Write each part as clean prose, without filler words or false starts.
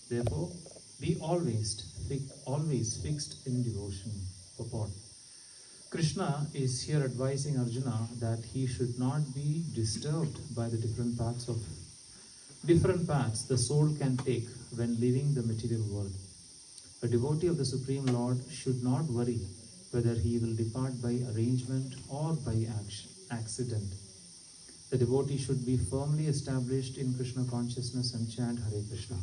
Therefore, be always fixed in devotion. Purport. Krishna is here advising Arjuna that he should not be disturbed by the different paths the soul can take when leaving the material world. A devotee of the Supreme Lord should not worry whether he will depart by arrangement or by accident. The devotee should be firmly established in Krishna consciousness and chant Hare Krishna.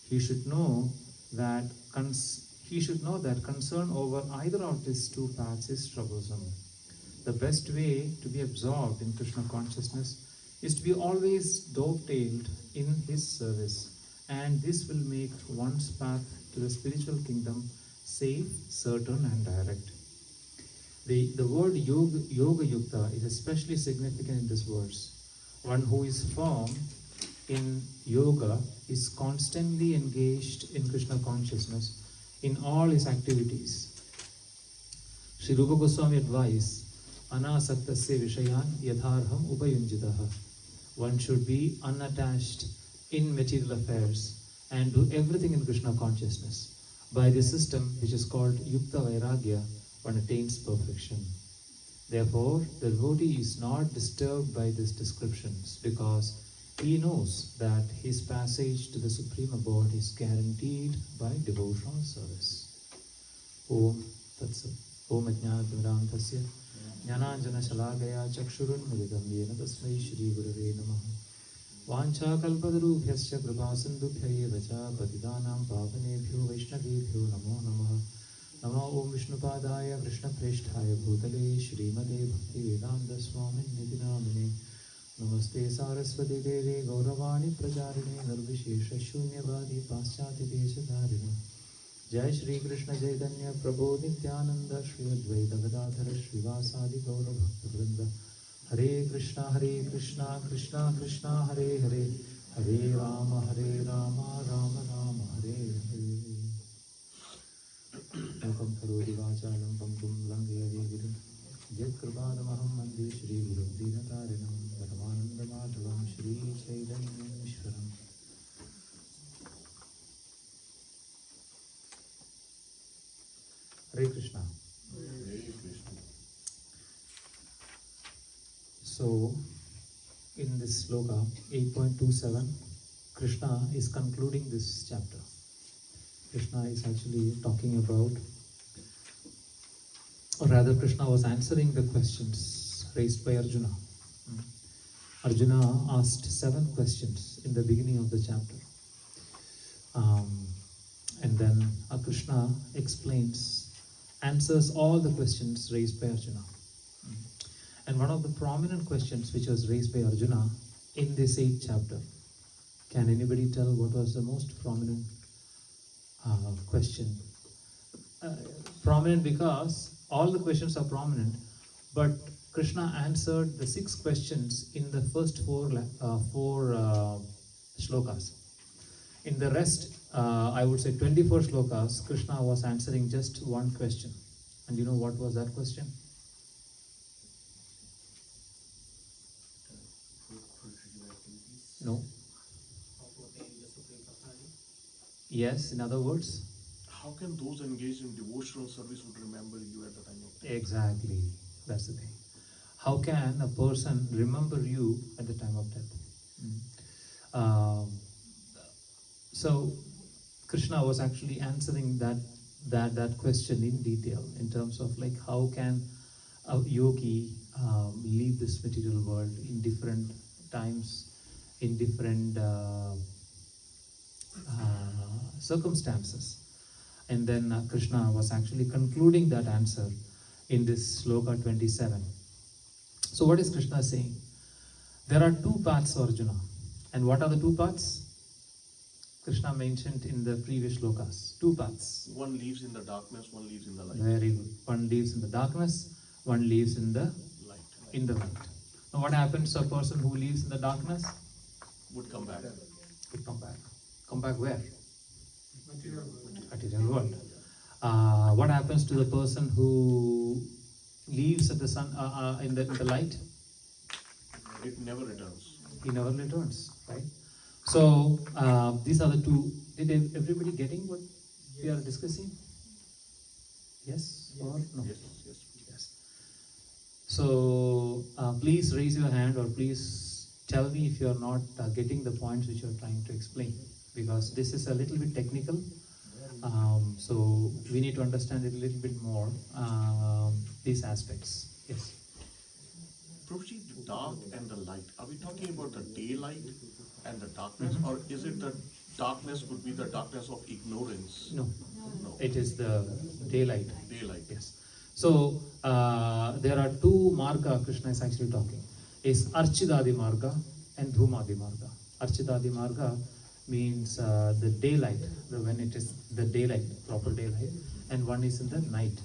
He should know that concern over either of these two paths is troublesome. The best way to be absorbed in Krishna consciousness is to be always dovetailed in his service, and this will make one's path to the spiritual kingdom safe, certain and direct. The word yoga yukta is especially significant in this verse. One who is firm in yoga is constantly engaged in Krishna consciousness in all his activities. Sri Rupa Goswami advised, Anasaktasya Vishayan Yatharham Upayunjitaha. One should be unattached in material affairs and do everything in Krishna consciousness. By this system, which is called Yukta Vairagya, one attains perfection. Therefore, the devotee is not disturbed by these descriptions because he knows that his passage to the Supreme Abode is guaranteed by devotional service. Om Tatsat. Om Ajnanatimrantasya Jnananjana Shalagaya Chakshurun Milidam Yena Tasmai Shri Gurave Namaha. Vancha Kalpadarubhyasya Kripasindubhya Vacha Patidanam Pavanebhyo Vaishnavebhyo Namo Namaha. Namo Om Vishnupadaya Krishna Presthaya Bhutale Shrimade Bhakti Vedanta Swamin Nidinamine. Namaste Saraswati Devi Gauravani Prajarine Nirvishesha Shunyavadi Paschati Deshadarine. Jai Shri Krishna Chaitanya Prabhu Nityananda Shri Advaita Gadadhara Srivasadi Gaura Bhakta Vrinda. Hare Krishna Krishna Krishna Hare Hare Hare Rama Rama Rama Hare Hare. Ekam karoti vachalam pangum langayadi girim Yat kripādamaham mande Shri Guru Dinatarinam Varamananda Madhavam Shri Chaitanya Ishwaram. Hare Krishna. Hare Krishna. So, in this sloka 8.27, Krishna is concluding this chapter. Krishna is actually talking about, or rather Krishna was answering the questions raised by Arjuna. Arjuna asked 7 questions in the beginning of the chapter. And then Krishna answers all the questions raised by Arjuna. And one of the prominent questions which was raised by Arjuna in this 8th chapter, can anybody tell what was the most prominent question? Prominent because all the questions are prominent, but Krishna answered the 6 questions in the first 4 shlokas. In the rest, I would say 24 shlokas, Krishna was answering just one question. And you know what was that question? No. Yes, in other words? How can those engaged in devotional service would remember you at the time of death? Exactly, that's the thing. How can a person remember you at the time of death? So Krishna was actually answering that question in detail in terms of like how can a yogi leave this material world in different times, in different circumstances. And then Krishna was actually concluding that answer in this sloka 27. So what is Krishna saying? There are 2 paths, Arjuna. And what are the 2 paths? Krishna mentioned in the previous shlokas. 2 paths. One lives in the darkness, one lives in the light. Very good. One lives in the darkness, one lives in the Light. in the light. Now what happens to a person who lives in the darkness? Would come back. Would come back. Come back where? Material World. What happens to the person who leaves at the sun in the light? It never returns. He never returns, right? So these are the two. Did everybody getting what we are discussing? Yes or no? Yes. So please raise your hand, or please tell me if you are not getting the points which you are trying to explain, because this is a little bit technical. So we need to understand it a little bit more, these aspects. Yes. Prabhuji, the dark and the light, are we talking about the daylight and the darkness, or is it the darkness could be the darkness of ignorance? No, No. it is the daylight. Daylight. Yes. So there are two marga Krishna is actually talking. Is Archidadi marga and Dhumadi marga. Archidadi marga means the daylight, when it is the daylight, proper daylight, and one is in the night.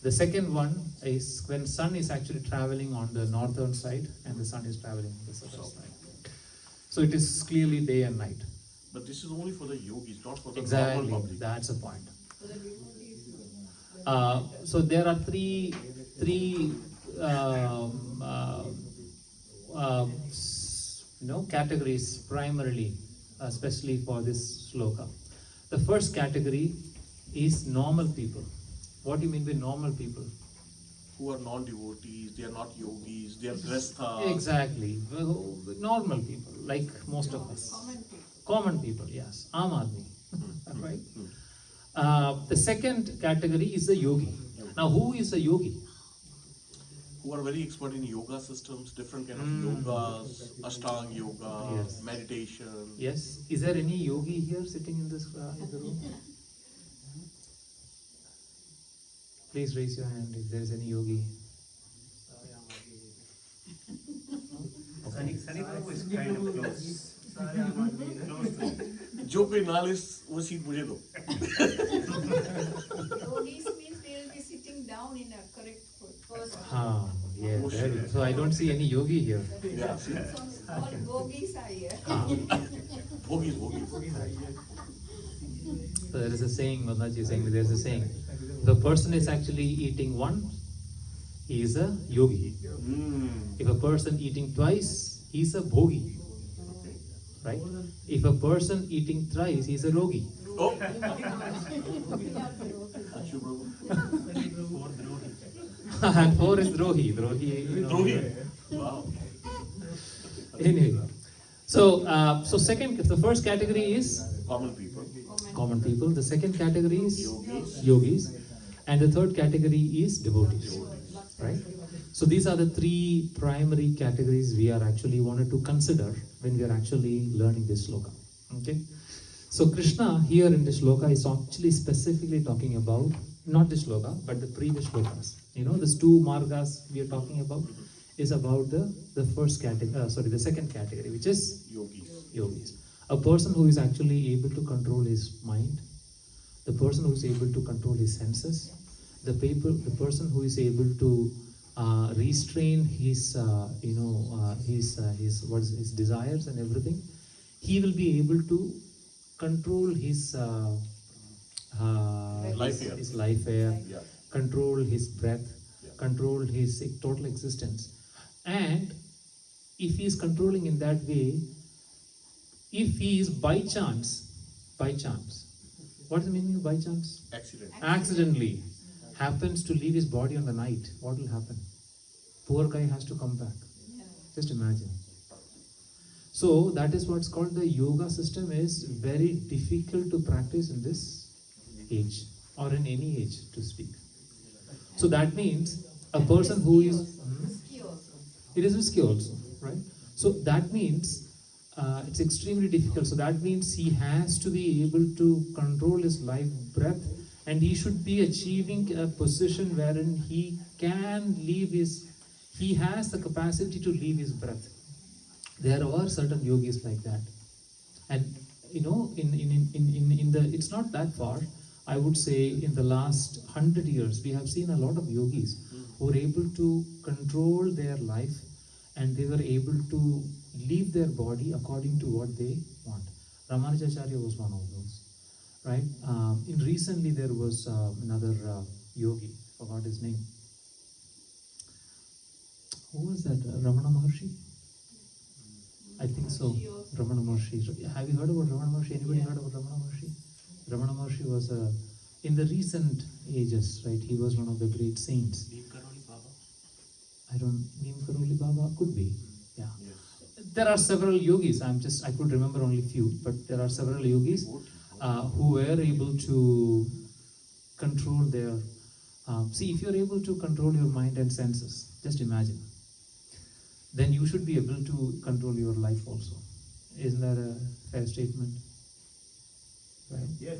The second one is when sun is actually traveling on the northern side and the sun is traveling on the southern side. So it is clearly day and night. But this is only for the yogis, not for the Exactly, normal public. that's the point. So there are three categories primarily, especially for this sloka. The first category is normal people. What do you mean by normal people? Who are non-devotees, they are not yogis, they are grasthas. Exactly, well, normal people, like most of us. Common people, yes. Aam Aadmi, right? The second category is the yogi. Now, who is a yogi? Who are very expert in yoga systems, different kind of yogas, Ashtanga yoga, Yes. meditation. Yes. Is there any yogi here sitting in this in the room? Please raise your hand if there is any yogi. Sunny Prabhu is kind of close. जो कोई नालिस वो seat मुझे दो. Yogis means they will be sitting down in a correct pose. Yeah, very good. So I don't see any yogi here. Yeah, see? All yogis are here. Bhogis. So there is a saying, Madhaji is saying, there is a saying. If a person is actually eating once, he is a yogi. If a person eating twice, he is a bhogi. Right? If a person eating thrice, he is a rogi. Oh. And four is drohi. Drohi. Wow. Anyway, so the first category is Common people. common people. The second category is Yogis. yogis, and the third category is devotees. Right? So these are the three primary categories we are actually wanted to consider when we are actually learning this sloka. Okay? So Krishna here in this sloka is actually specifically talking about not this sloka but the previous slokas. These two margas we are talking about is about the first category. The second category, which is yogis. A person who is actually able to control his mind, the person who is able to control his senses, the person who is able to restrain his desires and everything. He will be able to control his life air, Yeah. control his breath, Yeah. control his total existence. And if he is controlling in that way, if he is by chance, what is the meaning of by chance? Accidentally happens to leave his body on the night, what will happen? Poor guy has to come back. Just imagine. So that is what's called the yoga system is very difficult to practice in this age or in any age to speak. So that means a person who is it is risky also, right? So that means it's extremely difficult. So that means he has to be able to control his life breath, and he should be achieving a position wherein he has the capacity to leave his breath. There are certain yogis like that, and it's not that far. I would say in the last 100 years, we have seen a lot of yogis who were able to control their life, and they were able to leave their body according to what they want. Ramanujacharya was one of those, right? Recently there was another yogi, forgot his name. Who was that? Ramana Maharshi? I think so. She also- Ramana Maharshi. Have you heard about Ramana Maharshi? Anybody heard about Ramana Maharshi? Ramana Maharshi was in the recent ages, right? He was one of the great saints. Neem Karoli Baba? I don't. Neem Karoli Baba could be. Yeah. Yes. There are several yogis. I could remember only few, but there are several yogis who were able to control their. See, if you're able to control your mind and senses, just imagine. Then you should be able to control your life also. Isn't that a fair statement? Right? Yes.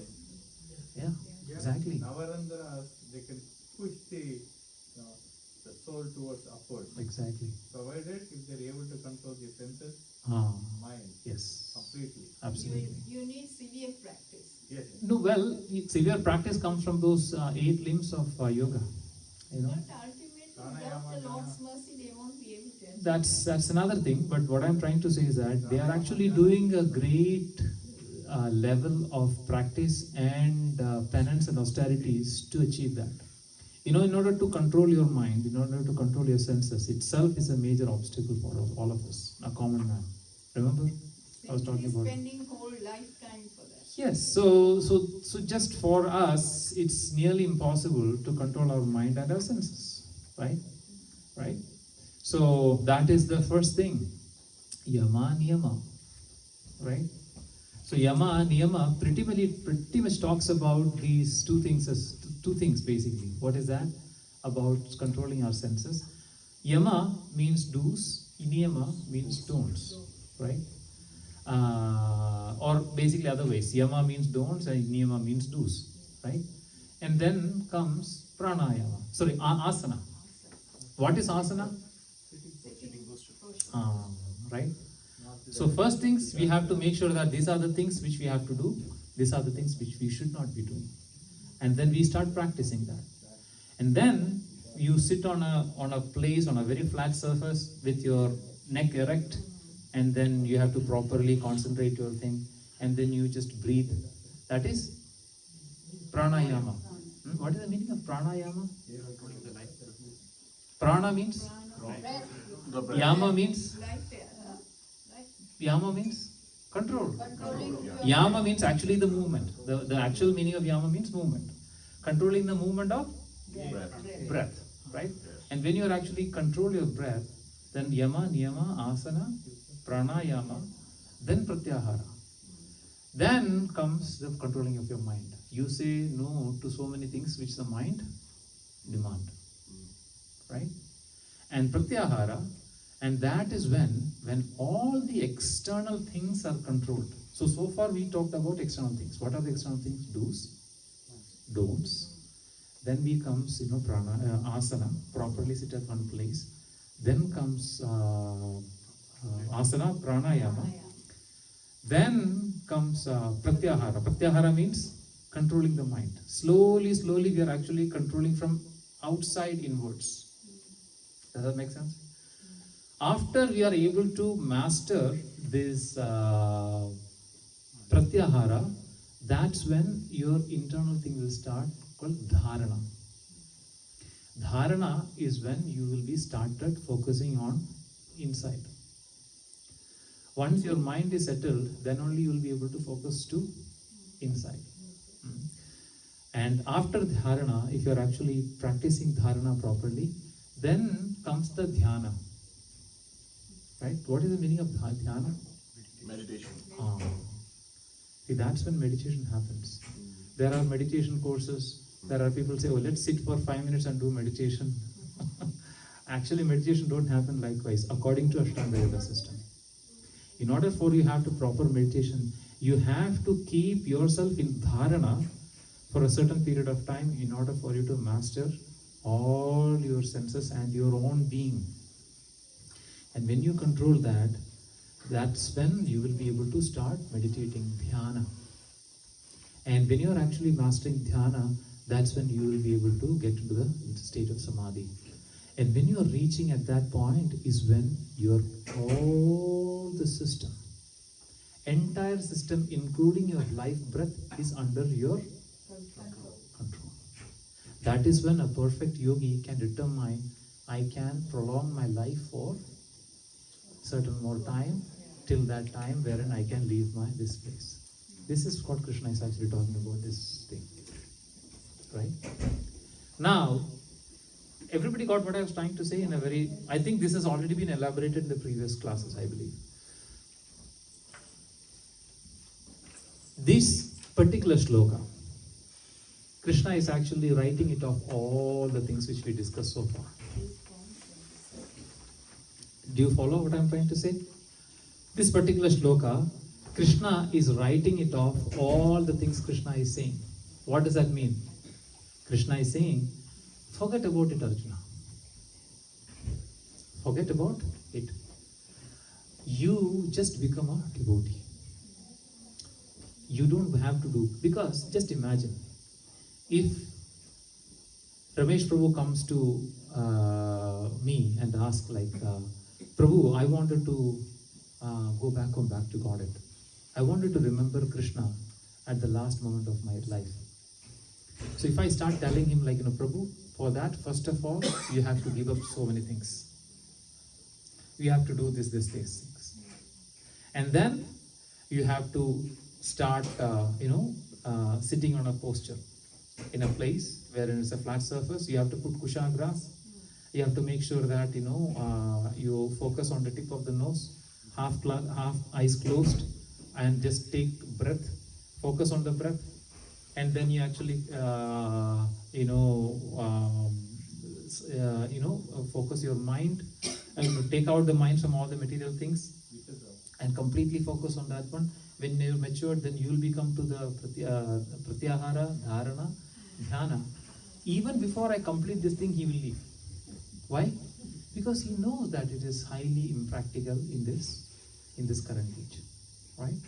Yeah, exactly. Navarandras, they can push the soul towards upward. Exactly. Provided if they're able to control the senses, Ah, mind yes, completely. absolutely. You need severe practice. Yes. No, well, severe practice comes from those 8 limbs of yoga. You know, But ultimately, without the Lord's mercy, they won't be able to. that's another thing. But what I'm trying to say is that they are actually doing a great level of practice and penance and austerities to achieve that. You know, in order to control your mind, in order to control your senses, itself is a major obstacle for all of us, a common man. Remember, I was talking about. Spending whole lifetime for that. Yes, so just for us, it's nearly impossible to control our mind and our senses, right? Right? So that is the first thing, yama niyama, right? So yama niyama pretty much talks about these two things as two things basically. What is that? About controlling our senses. Yama means do's, niyama means don'ts, right? Or basically other ways. Yama means don'ts and niyama means do's, right? And then comes pranayama. Sorry, asana. What is asana? Right? So first things we have to make sure that these are the things which we have to do. These are the things which we should not be doing. And then we start practicing that. And then you sit on a place, on a very flat surface with your neck erect, and then you have to properly concentrate your thing, and then you just breathe. That is pranayama. What is the meaning of pranayama? Prana means? Breath, The breath. Yama means? life, Yama means control. controlling your Yama means actually the movement. The actual meaning of yama means movement. Controlling the movement of breath, right? And when you are actually control your breath, then yama, niyama, asana, pranayama, then pratyahara. Then comes the controlling of your mind. You say no to so many things which the mind demand, right? And pratyahara, and that is when all the external things are controlled. So far we talked about external things. What are the external things? Do's, don'ts. Then we comes, prana, asana, properly sit at one place. Then comes asana, pranayama. Then comes pratyahara. Pratyahara means controlling the mind. Slowly we are actually controlling from outside inwards. Does that make sense? After we are able to master this pratyahara, that's when your internal thing will start, called dharana. Dharana is when you will be started focusing on inside. Once your mind is settled, then only you will be able to focus to inside. And after dharana, if you are actually practicing dharana properly, then comes the dhyana. Right? What is the meaning of dhyana? Meditation. See, that's when meditation happens. There are meditation courses. There are people say, oh, let's sit for 5 minutes and do meditation. Actually, meditation don't happen likewise, according to Ashtanga Yoga system. In order for you have to proper meditation, you have to keep yourself in dharana for a certain period of time in order for you to master all your senses and your own being. And when you control that, that's when you will be able to start meditating dhyana. And when you are actually mastering dhyana, that's when you will be able to get into the state of samadhi. And when you are reaching at that point is when your all the system, entire system, including your life breath, is under your control. That is when a perfect yogi can determine, I can prolong my life for certain more time, till that time wherein I can leave this place. This is what Krishna is actually talking about, this thing. Right? Now, everybody got what I was trying to say in a very, I think this has already been elaborated in the previous classes, I believe. This particular shloka, Krishna is actually writing it off all the things which we discussed so far. Do you follow what I'm trying to say? This particular shloka, Krishna is writing it off all the things Krishna is saying. What does that mean? Krishna is saying, forget about it, Arjuna. Forget about it. You just become a devotee. You don't have to do, because just imagine, if Ramesh Prabhu comes to me and asks like, Prabhu, I wanted to go back to Godhead. I wanted to remember Krishna at the last moment of my life. So if I start telling him like, Prabhu, for that, first of all, you have to give up so many things. You have to do these things. And then you have to start, sitting on a posture in a place where it is a flat surface. You have to put kusha grass. You have to make sure that, you focus on the tip of the nose, half eyes closed, and just take breath, focus on the breath. And then you actually, focus your mind and take out the mind from all the material things and completely focus on that one. When you're matured, then you'll become to the pratyahara, dharana, dhyana. Even before I complete this thing, he will leave. Why? Because he knows that it is highly impractical in this current age, right?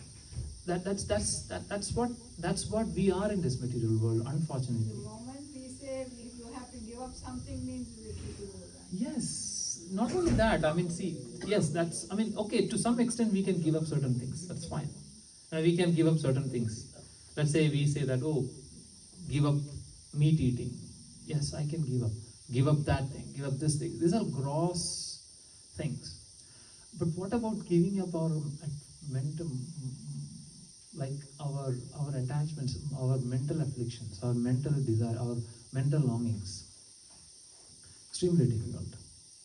That's what we are in this material world, unfortunately. The moment we say you have to give up something means we should do that. Yes, not only that. Okay, to some extent we can give up certain things. That's fine. We can give up certain things. Let's say we say that, give up meat eating. Yes, I can give up. Give up that thing, give up this thing. These are gross things. But what about giving up our mental, like our attachments, our mental afflictions, our mental desire, our mental longings? Extremely difficult.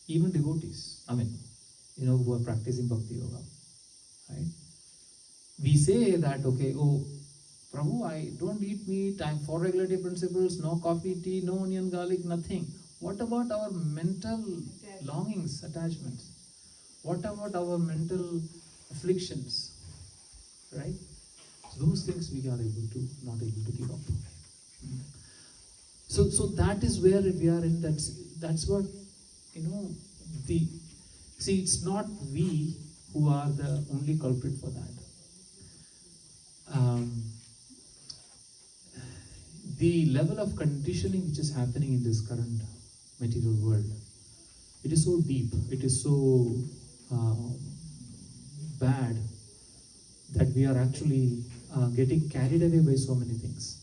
Even devotees, who are practicing bhakti yoga, right? We say that, okay, Prabhu, I don't eat meat, I'm for regulative principles, no coffee, tea, no onion, garlic, nothing. What about our mental longings, attachments? What about our mental afflictions? Right? So those things we are not able to give up. So that is where we are in. That's what, it's not we who are the only culprit for that. The level of conditioning which is happening in this current material world, it is so deep, it is so bad that we are actually getting carried away by so many things.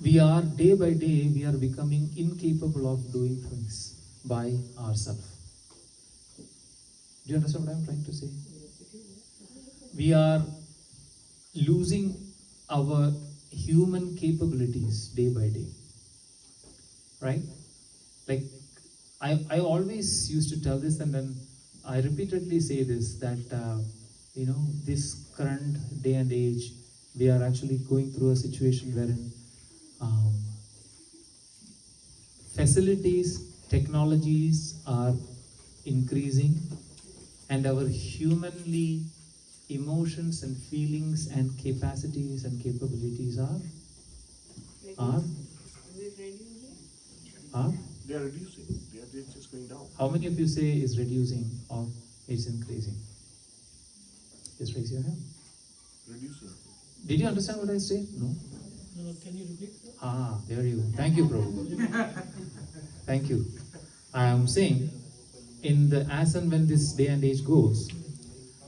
We are, day by day, we are becoming incapable of doing things by ourselves. Do you understand what I am trying to say? We are losing our human capabilities day by day, right? Like, I always used to tell this, and then I repeatedly say this, that this current day and age, we are actually going through a situation wherein facilities, technologies are increasing, and our humanly emotions and feelings and capacities and capabilities are They are reducing. They are just going down. How many of you say is reducing or is increasing? Just raise your hand. Reducing. Did you understand what I said? No? No, can you repeat? There you go. Thank you, Prabhu. Thank you. I am saying, as and when this day and age goes,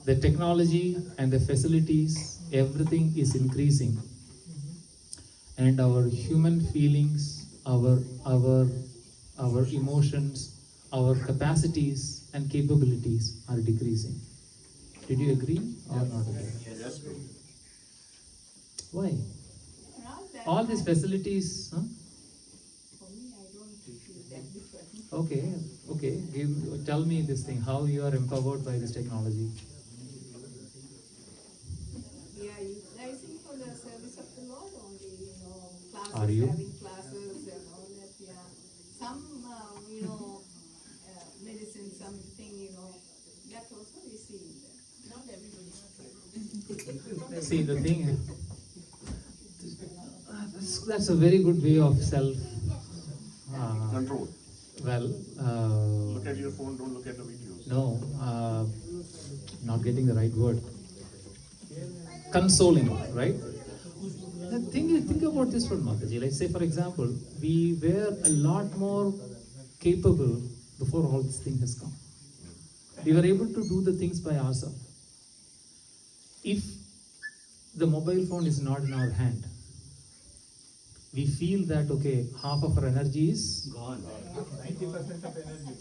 the technology and the facilities, everything is increasing, and our human feelings, our emotions, our capacities and capabilities are decreasing. Did you agree or not agree? Yes, Prabhu. Why? Not that All these much. facilities, huh? For me, I don't feel that different. Okay. Tell me this thing, how you are empowered by this technology. We are utilizing for the service of the Lord only, classes, Are you? having classes and all that, yeah. Some, medicine, something, that also we see there. Not everybody. See, the thing, that's a very good way of self. Control. Well, Look at your phone, don't look at the videos. no, not getting the right word. Consoling, right? The thing is, think about this one, Mataji. Let's say, for example, we were a lot more capable before all this thing has come. We were able to do the things by ourselves. If the mobile phone is not in our hand, we feel that, okay, half of our energy is Gone. 90% of energy.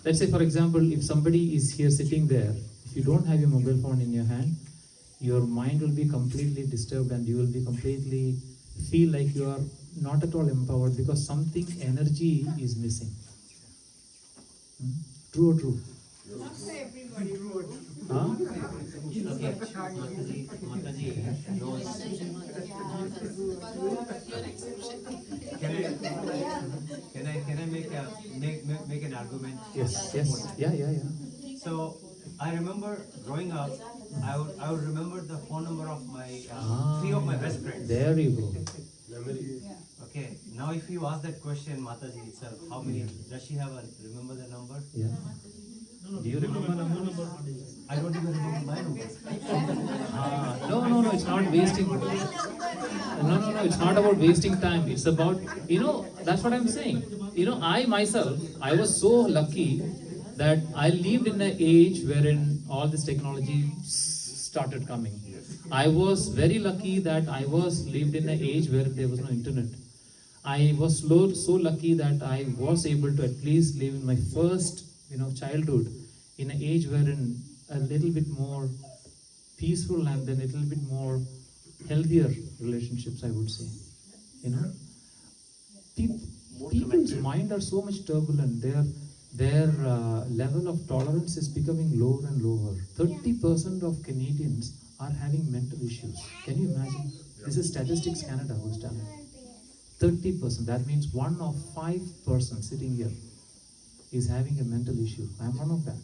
Let's say, for example, if somebody is here sitting there, if you don't have your mobile phone in your hand, your mind will be completely disturbed and you will be completely feel like you are not at all empowered because something energy is missing. True or true? Not for everybody. Huh? Okay, Mataji knows. Can I make an argument? Yes. Yeah. So I remember growing up, I would remember the phone number of my three of my best friends. There you go. Okay, now if you ask that question, Mataji itself, how many does she have? Remember the number? Yeah. Do you remember number? I don't even remember my number. No, it's not wasting. No, it's not about wasting time. It's about, that's what I'm saying. I myself, I was so lucky that I lived in an age wherein all this technology started coming. I was very lucky that I was lived in an age where there was no internet. I was so lucky that I was able to at least live in my first, childhood in an age wherein a little bit more peaceful and then a little bit more healthier relationships, I would say. People's mind are so much turbulent. Their level of tolerance is becoming lower and lower. 30% of Canadians are having mental issues. Can you imagine? This is Statistics Canada who's done it. 30%. That means 1 of 5 persons sitting here is having a mental issue. I am one of that.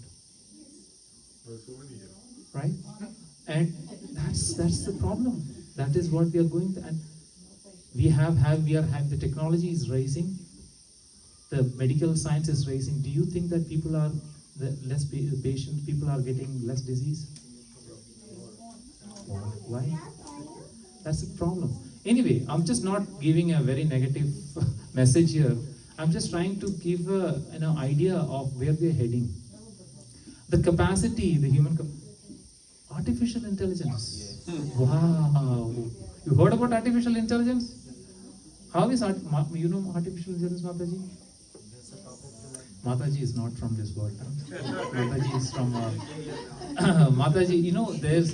Right? And that's the problem. That is what we are going to, and we are the technology is rising, the medical science is rising. Do you think that people are less patient, people are getting less disease? Why? That's the problem. Anyway, I'm just not giving a very negative message here. I'm just trying to give an idea of where we're heading. The capacity, the human artificial intelligence. Wow. You heard about artificial intelligence? How is artificial intelligence, Mataji? Mataji is not from this world. Mataji is from Mataji,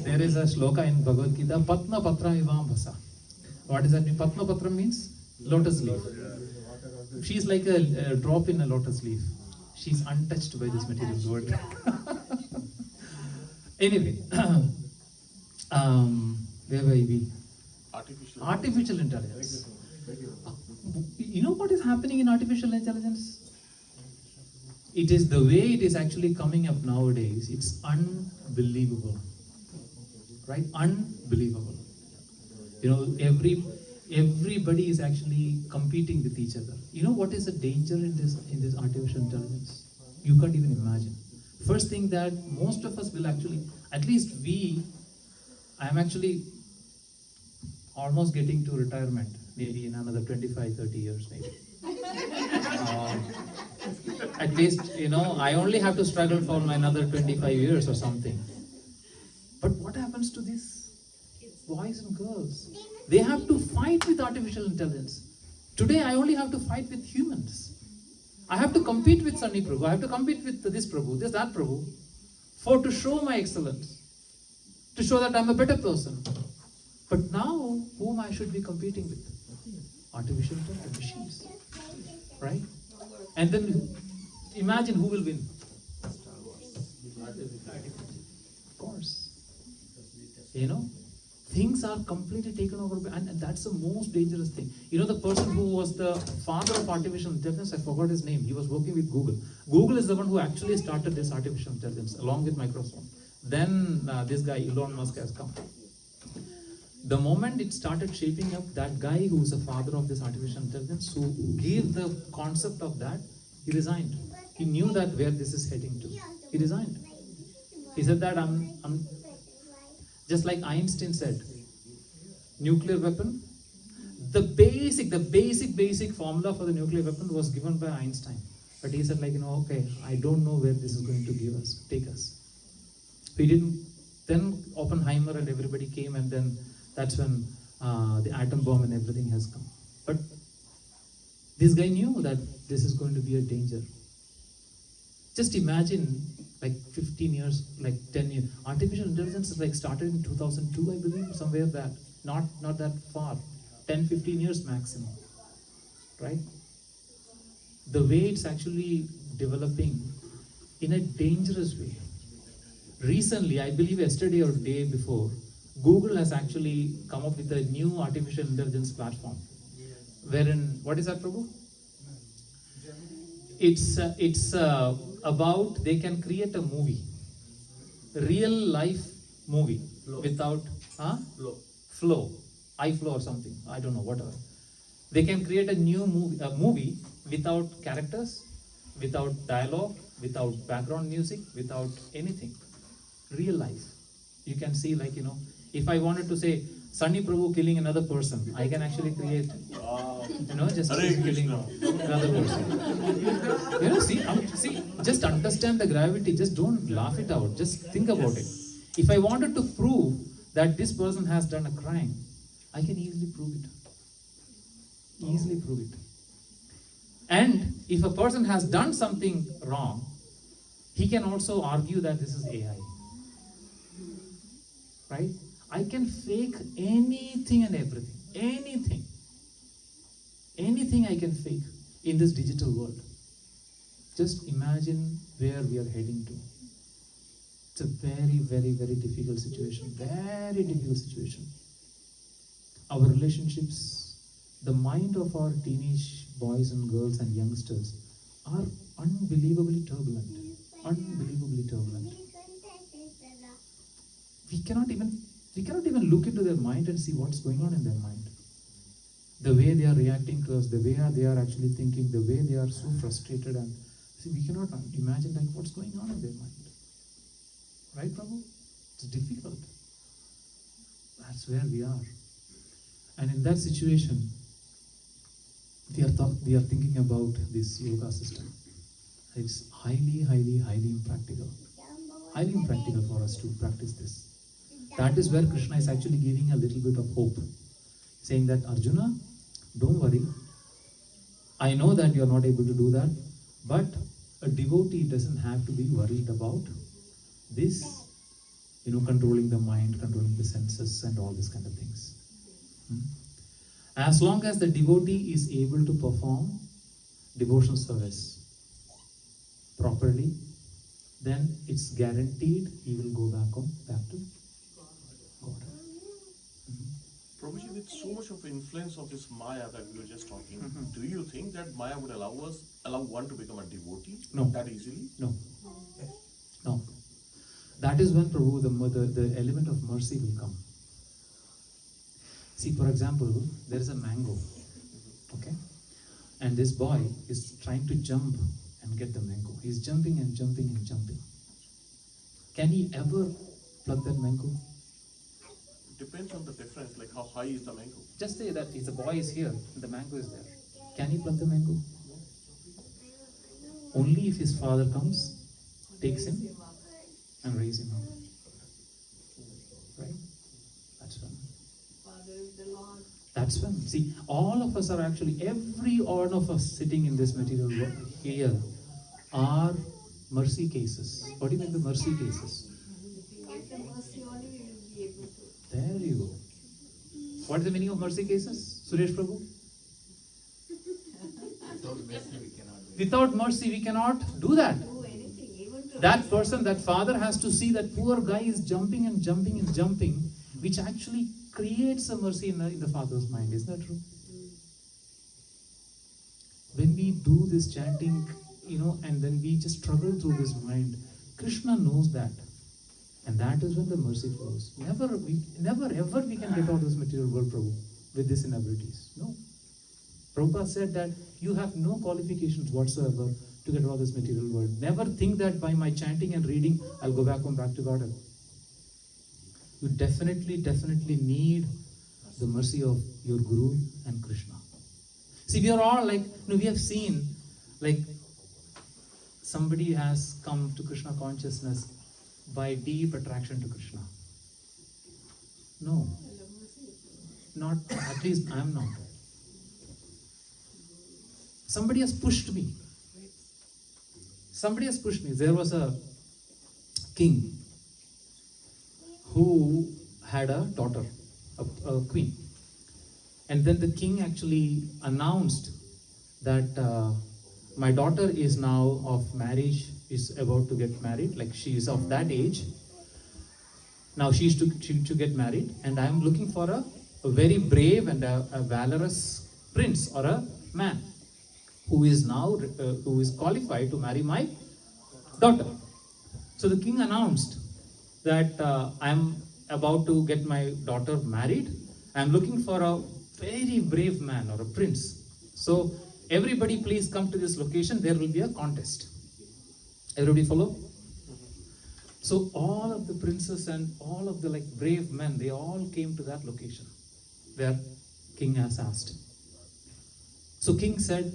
there is a shloka in Bhagavad Gita, Patna Patra Ivam Bhasa. What does that mean? Patna Patra means lotus leaf. She's like a drop in a lotus leaf. She's untouched by this material world. Anyway, where were we? Artificial intelligence. You know what is happening in artificial intelligence? It is the way it is actually coming up nowadays. It's unbelievable, right? Unbelievable. Everybody is actually competing with each other. You know what is the danger in this artificial intelligence? You can't even imagine. First thing that most of us will actually, at least I am actually almost getting to retirement, maybe in another 25-30 years maybe. At least, I only have to struggle for another 25 years or something. But what happens to these boys and girls? They have to fight with artificial intelligence. Today I only have to fight with humans. I have to compete with Sunny Prabhu, I have to compete with this Prabhu, this, that Prabhu, for to show my excellence, to show that I'm a better person. But now, whom I should be competing with? Artificial intelligence, machines, right? And then imagine who will win. Of course. You know, things are completely taken over, and that's the most dangerous thing. You know, the person who was the father of artificial intelligence, I forgot his name, he was working with Google. Google is the one who actually started this artificial intelligence along with Microsoft. Then this guy, Elon Musk, has come. The moment it started shaping up, that guy who is the father of this artificial intelligence, who gave the concept of that, he resigned. He knew that where this is heading to. He resigned. He said that I'm just like Einstein said, nuclear weapon, the basic formula for the nuclear weapon was given by Einstein. But he said, like, okay, I don't know where this is going to take us. He didn't. Then Oppenheimer and everybody came, and then that's when the atom bomb and everything has come. But this guy knew that this is going to be a danger. Just imagine, like 15 years, like 10 years. Artificial intelligence is like started in 2002, I believe, somewhere that. Not that far. 10, 15 years maximum. Right? The way it's actually developing in a dangerous way. Recently, I believe yesterday or day before, Google has actually come up with a new artificial intelligence platform. Wherein, what is that, Prabhu? It's about, they can create a movie, real life movie, without flow, iFlow or something, I don't know, whatever. They can create a new movie without characters, without dialogue, without background music, without anything. Real life. You can see, like, if I wanted to say Sunny Prabhu killing another person, I can actually create, just killing another person. See, just understand the gravity, just don't laugh it out, just think about it. If I wanted to prove that this person has done a crime, I can easily prove it. Easily prove it. And if a person has done something wrong, he can also argue that this is AI. Right? I can fake anything and everything. Anything I can fake in this digital world. Just imagine where we are heading to. It's a very, very, very difficult situation. Very difficult situation. Our relationships, the mind of our teenage boys and girls and youngsters are unbelievably turbulent. Unbelievably turbulent. We cannot even look into their mind and see what's going on in their mind. The way they are reacting to us, the way they are actually thinking, the way they are so frustrated, and see, we cannot imagine like what's going on in their mind. Right, Prabhu? It's difficult. That's where we are. And in that situation, we are thinking about this yoga system. It's highly impractical. Highly impractical for us to practice this. That is where Krishna is actually giving a little bit of hope. Saying that, Arjuna, don't worry. I know that you are not able to do that, but a devotee doesn't have to be worried about this, controlling the mind, controlling the senses and all these kind of things. As long as the devotee is able to perform devotional service properly, then it's guaranteed he will go back to God. Prabhuji, with so much of influence of this Maya that we were just talking, do you think that Maya would allow one to become a devotee? No. That easily? No. That is when, Prabhu, the element of mercy will come. See, for example, there is a mango, okay? And this boy is trying to jump and get the mango. He's jumping and jumping and jumping. Can he ever pluck that mango? Depends on the difference, like how high is the mango. Just say that if the boy is here and the mango is there. Can he pluck the mango? Only if his father comes, takes him and raises him up. Right? That's one. Father is the Lord. That's when, see, all of us are actually, every one of us sitting in this material world here are mercy cases. What do you mean the mercy cases? Get the mercy only we will be able to. There you go. What is the meaning of mercy cases, Suresh Prabhu? Without mercy, we cannot do that. Do anything, even to. That person, that father has to see that poor guy is jumping and jumping and jumping, which actually creates a mercy in the father's mind. Isn't that true? When we do this chanting, and then we just struggle through this mind, Krishna knows that. And that is when the mercy flows. Never ever we can get out of this material world, Prabhu, with these inabilities. No. Prabhupada said that you have no qualifications whatsoever to get out of this material world. Never think that by my chanting and reading, I'll go back home, back to Godhead. You definitely need the mercy of your Guru and Krishna. See, we are all like, we have seen, like, somebody has come to Krishna consciousness by deep attraction to Krishna. No. Not, at least I am not. Somebody has pushed me. Somebody has pushed me. There was a king who had a daughter, a queen. And then the king actually announced that my daughter is now of marriage, is about to get married, like she is of that age. Now she is to get married, and I am looking for a very brave and a valorous prince or a man who is qualified to marry my daughter. So the king announced that I am about to get my daughter married. I am looking for a very brave man or a prince. So everybody please come to this location. There will be a contest. Everybody follow? So all of the princes and all of the brave men, they all came to that location where king has asked. So king said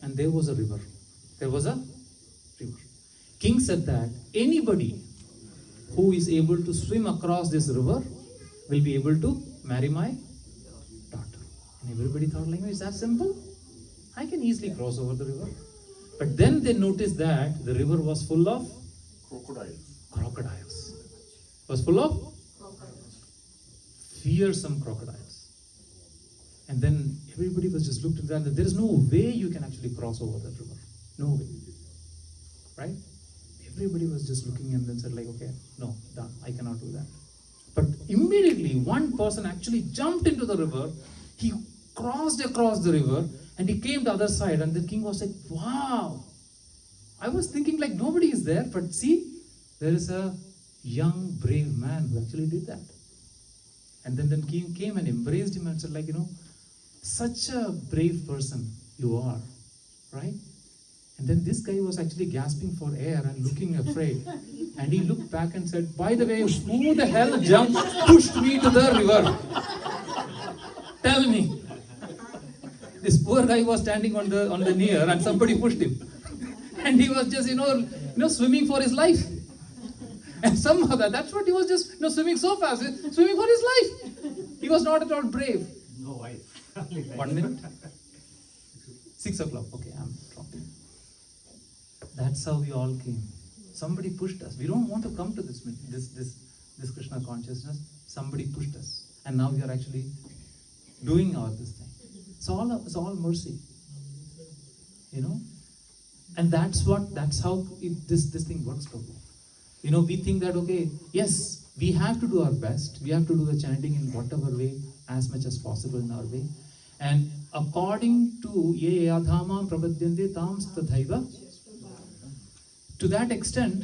and there was a river. There was a river. King said that anybody who is able to swim across this river will be able to marry my daughter. And everybody thought, is that simple? I can easily cross over the river. But then they noticed that the river was full of crocodiles. Was full of fearsome crocodiles. And then everybody was just looked at that. There is no way you can actually cross over that river. No way. Right? Everybody was just looking and then said okay, no, done. I cannot do that. But immediately one person actually jumped into the river. He crossed across the river and he came to the other side, and the king was like, wow. I was thinking nobody is there, but see, there is a young brave man who actually did that. And then the king came and embraced him and said such a brave person you are, right? And then this guy was actually gasping for air and looking afraid. And he looked back and said, by the way, who the hell pushed me to the river? Tell me. This poor guy was standing on the near and somebody pushed him. And he was just, swimming for his life. And somehow that's what he was just, swimming so fast, swimming for his life. He was not at all brave. No wife. 1 minute. 6 o'clock. Okay, I'm dropping. That's how we all came. Somebody pushed us. We don't want to come to this Krishna consciousness. Somebody pushed us. And now we are actually doing this thing. It's all mercy. And that's how this thing works, Prabhu. We think that, okay, yes, we have to do our best. We have to do the chanting in whatever way, as much as possible in our way. And according to ye yadhamam prapadyante tam tathaiva, to that extent,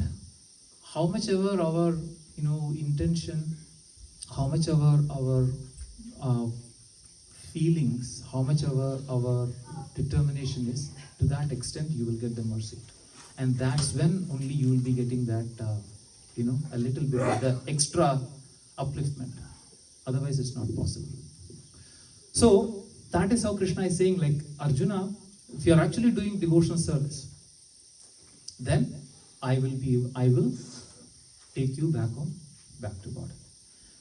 how much ever our intention, how much ever our feelings, how much ever our determination is, to that extent you will get the mercy. And that's when only you will be getting that a little bit of the extra upliftment. Otherwise it's not possible. So that is how Krishna is saying, Arjuna, if you are actually doing devotional service, then I will take you back home, back to God.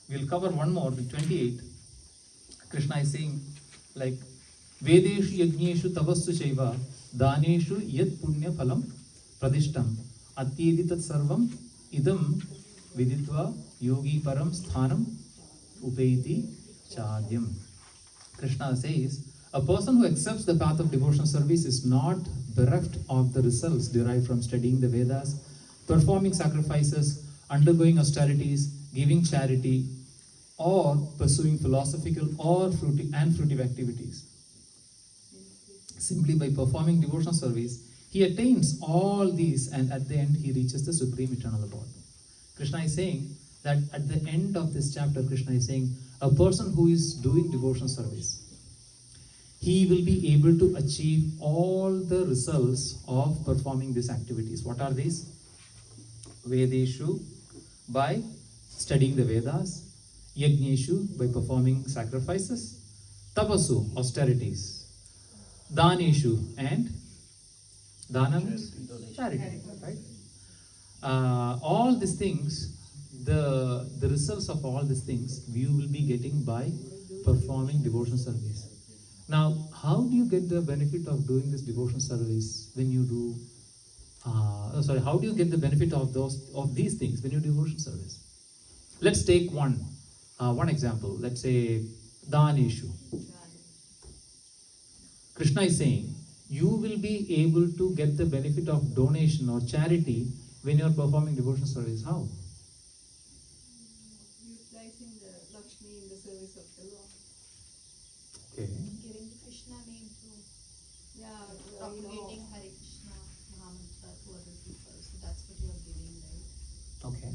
We'll cover one more with 28. Krishna is saying, like, Vedeshu yajneshu tavassu chaiva daneshu yat punya phalam pradishtam atyedi tat sarvam idam viditva yogi param sthanam upaiti chadyam. Krishna says, a person who accepts the path of devotional service is not bereft of the results derived from studying the Vedas, performing sacrifices, undergoing austerities, giving charity, or pursuing philosophical or fruitive activities. Simply by performing devotional service, he attains all these, and at the end he reaches the supreme eternal abode. Krishna is saying that at the end of this chapter, Krishna is saying, a person who is doing devotional service, he will be able to achieve all the results of performing these activities. What are these? Vedeshu, by studying the Vedas. Yajneshu, by performing sacrifices. Tapasu, austerities. Daneshu, and dana means charity, right? All these things, the results of all these things, you will be getting by performing devotional service. Now, how do you get the benefit of doing this devotional service when you do? How do you get the benefit of these things when you do devotional service? Let's take one example. Let's say Daneshu. Krishna is saying, you will be able to get the benefit of donation or charity when you are performing devotional service. How? Utilizing the Lakshmi in the service of the Lord. Okay. Giving the Krishna name to Yeah, propagating Hare Krishna Mahamantra to other people. So that's what you are giving, right? Okay.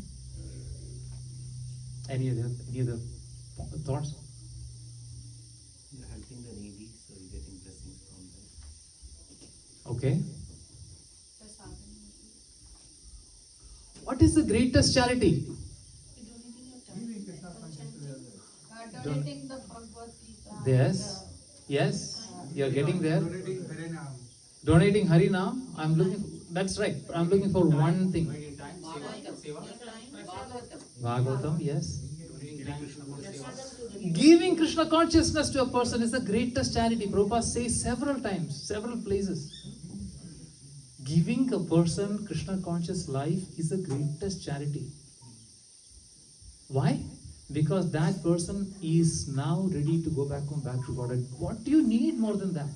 Any other thoughts? You're helping the needy, so you're getting blessings from them. Okay. Prasadam. What is the greatest charity? You're donating your time. Giving Krishna consciousness to others. donating the Bhagavad Gita. Yes. Yes. You are getting there. Donating Harinam. Donating Harinam. I'm looking. That's right. I'm looking for one thing. Bhagavatam. Yes. Giving Krishna consciousness to a person is the greatest charity. Prabhupada says several times, several places. Giving a person Krishna conscious life is the greatest charity. Why? Because that person is now ready to go back home, back to God. What do you need more than that?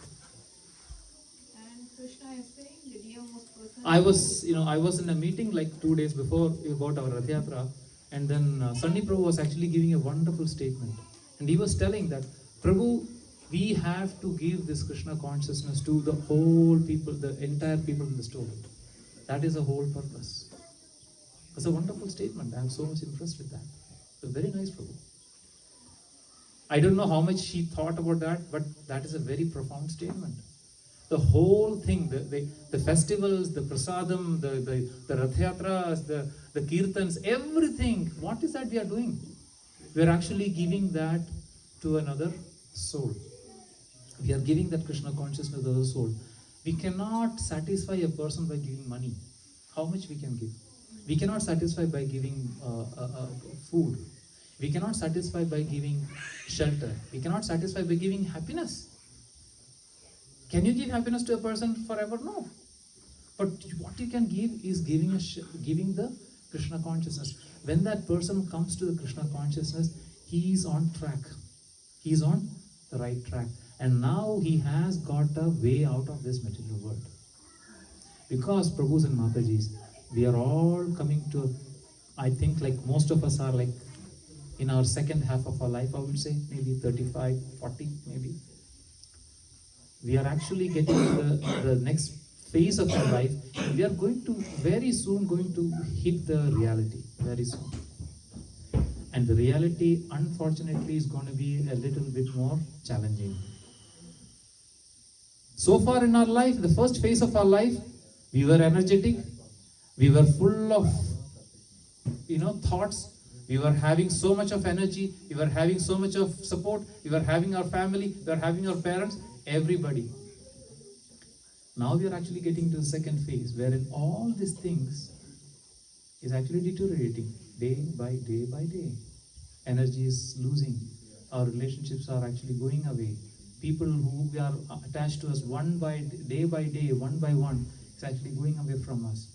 And Krishna is saying the dearmost person. I was in a meeting like 2 days before about our Rath Yatra, and then Sunny Prabhu was actually giving a wonderful statement. And he was telling that, Prabhu, we have to give this Krishna consciousness to the whole people, the entire people in the story. That is the whole purpose. That's a wonderful statement. I am so much impressed with that. It's a very nice Prabhu. I don't know how much he thought about that, but that is a very profound statement. The whole thing, the festivals, the prasadam, the Rath Yatras, the kirtans, everything, what is that we are doing? We are actually giving that to another soul. We are giving that Krishna consciousness to the other soul. We cannot satisfy a person by giving money. How much we can give? We cannot satisfy by giving food. We cannot satisfy by giving shelter. We cannot satisfy by giving happiness. Can you give happiness to a person forever? No. But what you can give is giving the Krishna consciousness. When that person comes to the Krishna consciousness, he is on track. He is on the right track. And now he has got a way out of this material world. Because Prabhus and Matajis, we are all coming to, I think like most of us are like in our second half of our life, I would say, maybe 35, 40 maybe. We are actually getting the next phase of our life. We are very soon going to hit the reality, very soon. And the reality, unfortunately, is going to be a little bit more challenging. So far in our life, the first phase of our life, we were energetic, we were full of, thoughts, we were having so much of energy, we were having so much of support, we were having our family, we were having our parents, everybody. Now we are actually getting to the second phase, wherein all these things is actually deteriorating day by day by day. Energy is losing, our relationships are actually going away. People who are attached to us one by day, one by one, is actually going away from us.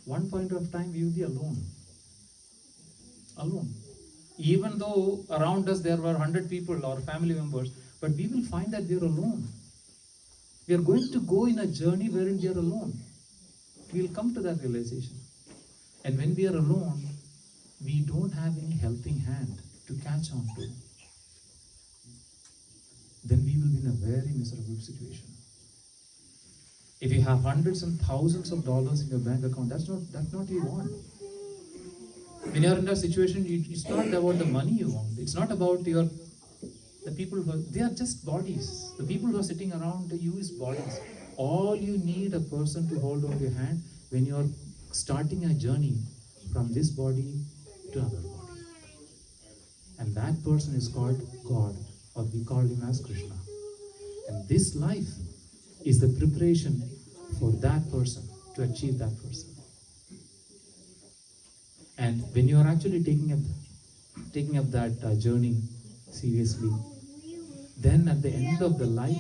One point of time we will be alone. Alone. Even though around us there were 100 people or family members, but we will find that we are alone. We are going to go in a journey wherein we are alone. We will come to that realization. And when we are alone, we don't have any helping hand to catch on to. Then we will be in a very miserable situation. If you have hundreds and thousands of dollars in your bank account, that's not what you want. When you are in that situation, it's not about the money you want. It's not about the people they are just bodies. The people who are sitting around you is bodies. All you need a person to hold on your hand when you are starting a journey from this body to another body. And that person is called God, or we call him as Krishna. And this life is the preparation for that person, to achieve that person. And when you are actually taking up that journey seriously, then at the end of the life,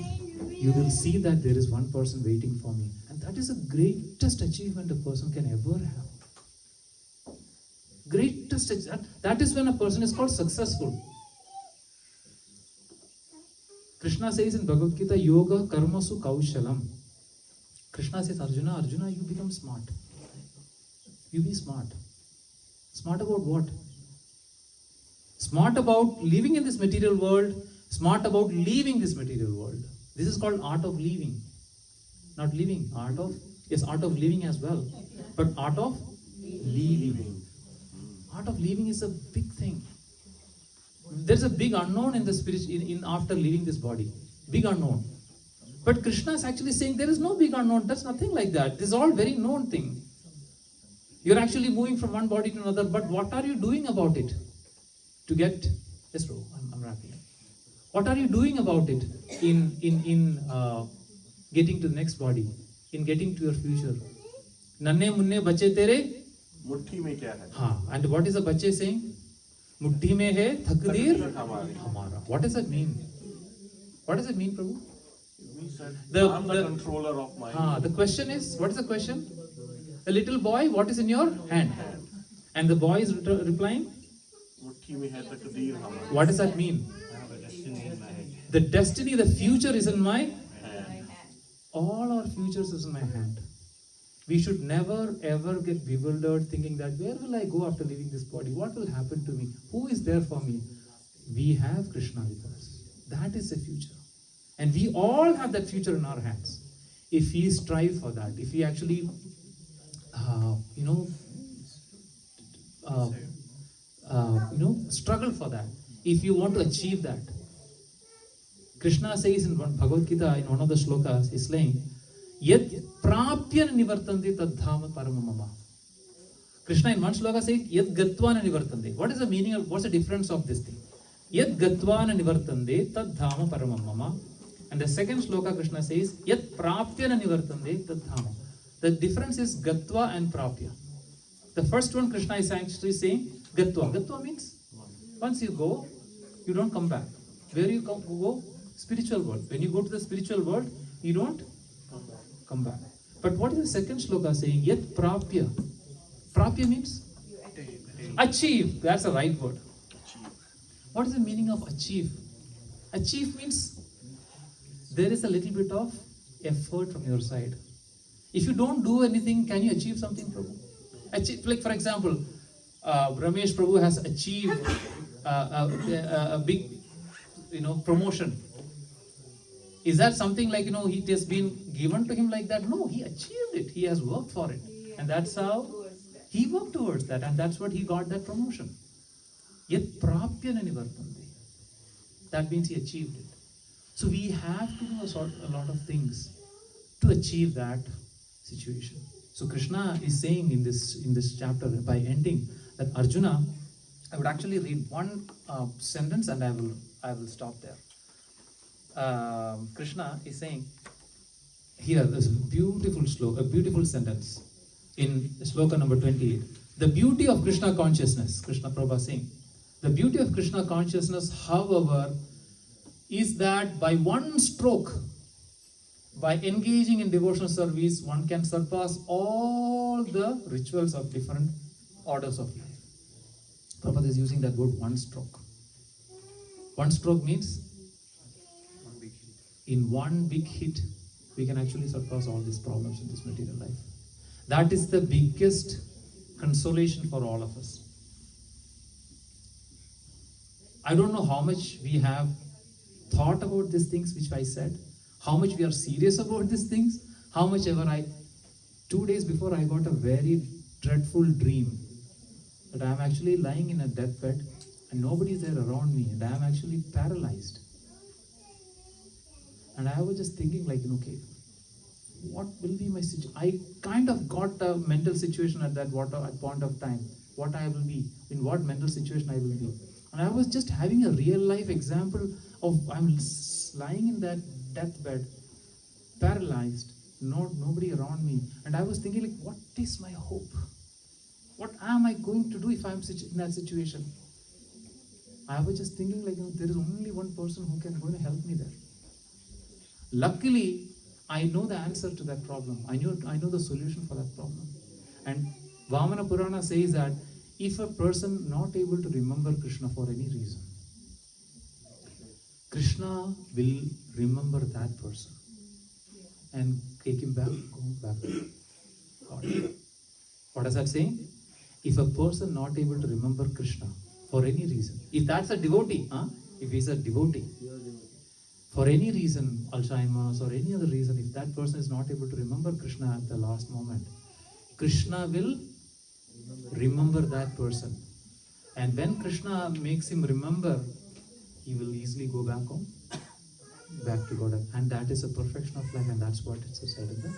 you will see that there is one person waiting for me. And that is the greatest achievement a person can ever have. Greatest, that is when a person is called successful. Krishna says in Bhagavad Gita, Yoga Karmasu Kaushalam. Krishna says, Arjuna, you become smart. You be smart. Smart about what? Smart about living in this material world, smart about leaving this material world. This is called art of living. Not living, art of living as well. But art of leaving. Art of leaving is a big thing. There's a big unknown in the spirit in after leaving this body. Big unknown. But Krishna is actually saying there is no big unknown. There's nothing like that. This is all very known thing. You're actually moving from one body to another, but what are you doing about it? To get, yes bro, I'm wrapping. What are you doing about it in getting to the next body, in getting to your future? Nanne munne bache tere? Mutti mein kya hai? Haan, and what is the bache saying? Mutti mein hai takdir hamara. What does that mean? What does it mean, Prabhu? It means that I'm the controller of my... The question is, what is the question? The little boy, what is in your hand? And the boy is replying? What does that mean? I have a destiny in my head. The destiny, the future is in my hand. All our futures is in my hand. We should never ever get bewildered thinking that where will I go after leaving this body? What will happen to me? Who is there for me? We have Krishna with us. That is the future. And we all have that future in our hands. If we strive for that, if we actually struggle for that, if you want to achieve that. Krishna says in Bhagavad Gita, in one of the shlokas, he's saying, Yad prapyan nivartande tadhama paramamama. Krishna in one shloka says, Yad gatvana nivartande. What is the meaning of, what's the difference of this thing? Yad gatvana nivartande tadhama paramamama. And the second shloka Krishna says, Yad prapyana nivartande tadhama. The difference is gatva and prapya. The first one Krishna is actually saying gatva. Gatva means once you go, you don't come back. Where you go? Spiritual world. When you go to the spiritual world, you don't come back. But what is the second shloka saying? Yet prapya. Prapya means achieve. That's the right word. What is the meaning of achieve? Achieve means there is a little bit of effort from your side. If you don't do anything, can you achieve something, Prabhu? Achieve, like for example, Ramesh Prabhu has achieved a big, promotion. Is that something like, it has been given to him like that? No, he achieved it. He has worked for it. And that's how he worked towards that. And that's what he got that promotion. Yet prapyana nivartande. That means he achieved it. So we have to do a lot of things to achieve that situation. So Krishna is saying in this chapter, by ending, that Arjuna, I would actually read one sentence and I will stop there. Krishna is saying here, there's a beautiful sentence in sloka number 28. The beauty of Krishna consciousness, Krishna Prabhu saying, The beauty of Krishna consciousness, however, is that by one stroke, by engaging in devotional service, one can surpass all the rituals of different orders of life. Prabhupada is using that word one stroke. One stroke means in one big hit, we can actually surpass all these problems in this material life. That is the biggest consolation for all of us. I don't know how much we have thought about these things which I said, how much we are serious about these things, how much ever 2 days before I got a very dreadful dream that I am actually lying in a deathbed and nobody is there around me and I am actually paralyzed. And I was just thinking like, okay, what will be my situation? I kind of got a mental situation at that point of time, what I will be, in what mental situation I will be. And I was just having a real life example of I'm lying in that deathbed, paralyzed, nobody around me. And I was thinking like, what is my hope? What am I going to do if I'm in that situation? I was just thinking like, there is only one person who can going to help me there. Luckily, I know the answer to that problem. I know the solution for that problem. And Vamana Purana says that if a person not able to remember Krishna for any reason, Krishna will remember that person and take him back, go back to God. What does that say? If a person not able to remember Krishna for any reason, if that's a devotee, if he's a devotee, for any reason, Alzheimer's or any other reason, if that person is not able to remember Krishna at the last moment, Krishna will remember that person. And when Krishna makes him remember, he will easily go back home, back to God. And that is a perfection of life, and that's what it's said in the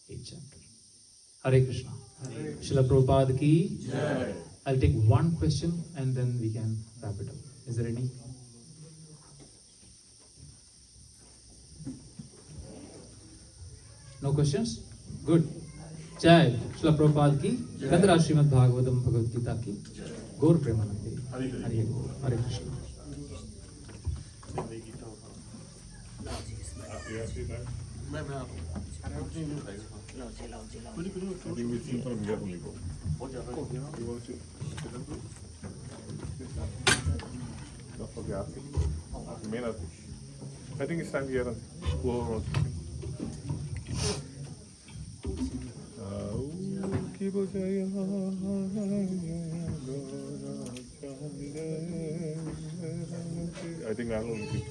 8th chapter. Hare Krishna. Srila Prabhupada ki Jai. I'll take one question and then we can wrap it up. Is there any? No questions? Good. Jai. Srila Prabhupada ki Gandhara Srimad Bhagavatam Bhagavad Gita ki Gaur Premanande. Hare Krishna. I think it's time here. I think I'll only